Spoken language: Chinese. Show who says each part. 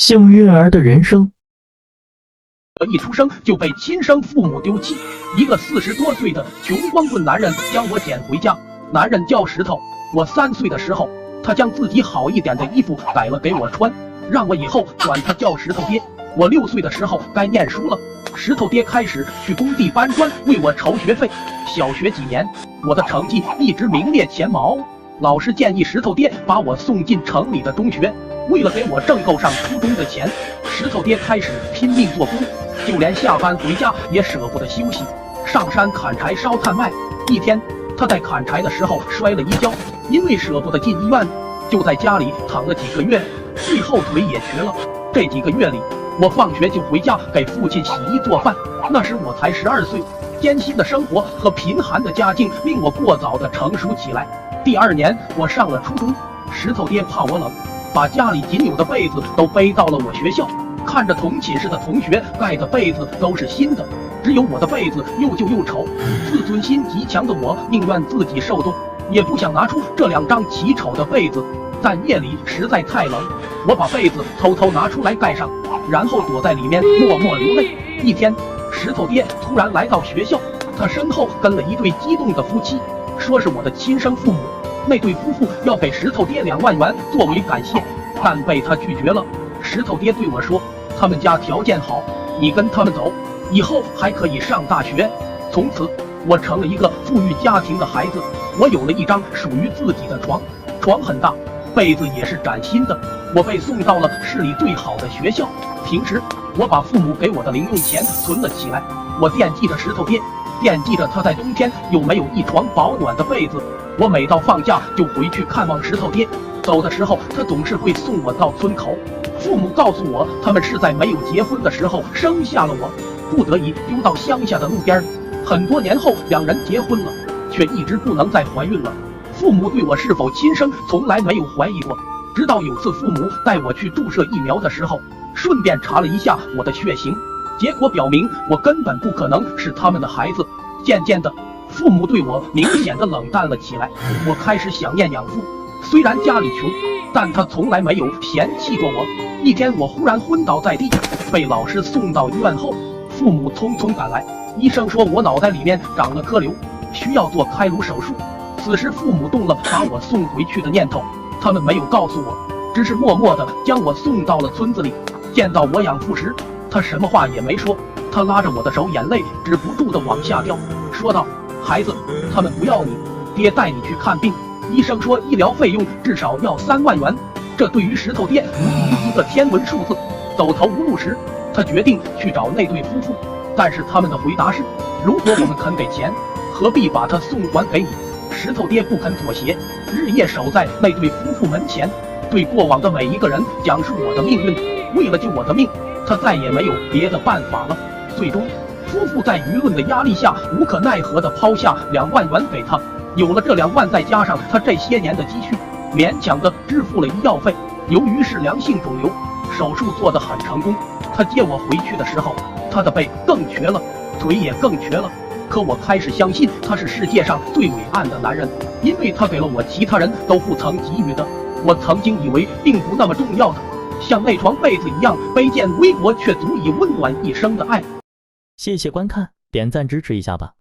Speaker 1: 幸运儿的人生。
Speaker 2: 我一出生就被亲生父母丢弃，一个40多岁的穷光棍男人将我捡回家。男人叫石头。我3岁的时候，他将自己好一点的衣服改了给我穿，让我以后管他叫石头爹。我6岁的时候该念书了，石头爹开始去工地搬砖为我筹学费。小学几年，我的成绩一直名列前茅，老师建议石头爹把我送进城里的中学。为了给我挣够上初中的钱，石头爹开始拼命做工，就连下班回家也舍不得休息，上山砍柴烧炭卖。一天，他在砍柴的时候摔了一跤，因为舍不得进医院，就在家里躺了几个月，最后腿也瘸了。这几个月里，我放学就回家给父亲洗衣做饭。那时我才12岁，艰辛的生活和贫寒的家境令我过早的成熟起来。第2年，我上了初中，石头爹怕我冷，把家里仅有的被子都背到了我学校。看着同寝室的同学盖的被子都是新的，只有我的被子又旧又丑。自尊心极强的我宁愿自己受冻，也不想拿出这2张奇丑的被子。但夜里实在太冷，我把被子偷偷拿出来盖上，然后躲在里面默默流泪。一天，石头爹突然来到学校，他身后跟了一对激动的夫妻，说是我的亲生父母。那对夫妇要给石头爹2万元作为感谢，但被他拒绝了。石头爹对我说，他们家条件好，你跟他们走，以后还可以上大学。从此，我成了一个富裕家庭的孩子。我有了一张属于自己的床，床很大，被子也是崭新的。我被送到了市里最好的学校。平时，我把父母给我的零用钱存了起来。我惦记着石头爹，惦记着他在冬天有没有一床保暖的被子。我每到放假就回去看望石头爹，走的时候他总是会送我到村口。父母告诉我，他们是在没有结婚的时候生下了我，不得已丢到乡下的路边。很多年后，2人结婚了，却一直不能再怀孕了。父母对我是否亲生从来没有怀疑过，直到有次父母带我去注射疫苗的时候，顺便查了一下我的血型，结果表明我根本不可能是他们的孩子。渐渐的，父母对我明显的冷淡了起来。我开始想念养父，虽然家里穷，但他从来没有嫌弃过我。一天，我忽然昏倒在地，被老师送到医院后，父母匆匆赶来，医生说我脑袋里面长了颗瘤，需要做开颅手术。此时父母动了把我送回去的念头，他们没有告诉我，只是默默地将我送到了村子里。见到我养父时，他什么话也没说，他拉着我的手，眼泪止不住地往下掉，说道，孩子，他们不要你，爹带你去看病。医生说医疗费用至少要3万元，这对于石头爹无异于一个天文数字。走投无路时，他决定去找那对夫妇，但是他们的回答是，如果我们肯给钱，何必把他送还给你？石头爹不肯妥协，日夜守在那对夫妇门前，对过往的每一个人讲述我的命运。为了救我的命，他再也没有别的办法了。最终，夫妇在舆论的压力下无可奈何地抛下2万元给他。有了这2万，再加上他这些年的积蓄，勉强地支付了医药费。由于是良性肿瘤，手术做得很成功。他接我回去的时候，他的背更瘸了，腿也更瘸了。可我开始相信他是世界上最伟岸的男人，因为他给了我其他人都不曾给予的，我曾经以为并不那么重要的，像那床被子一样卑贱微薄却足以温暖一生的爱。
Speaker 1: 谢谢观看，点赞支持一下吧。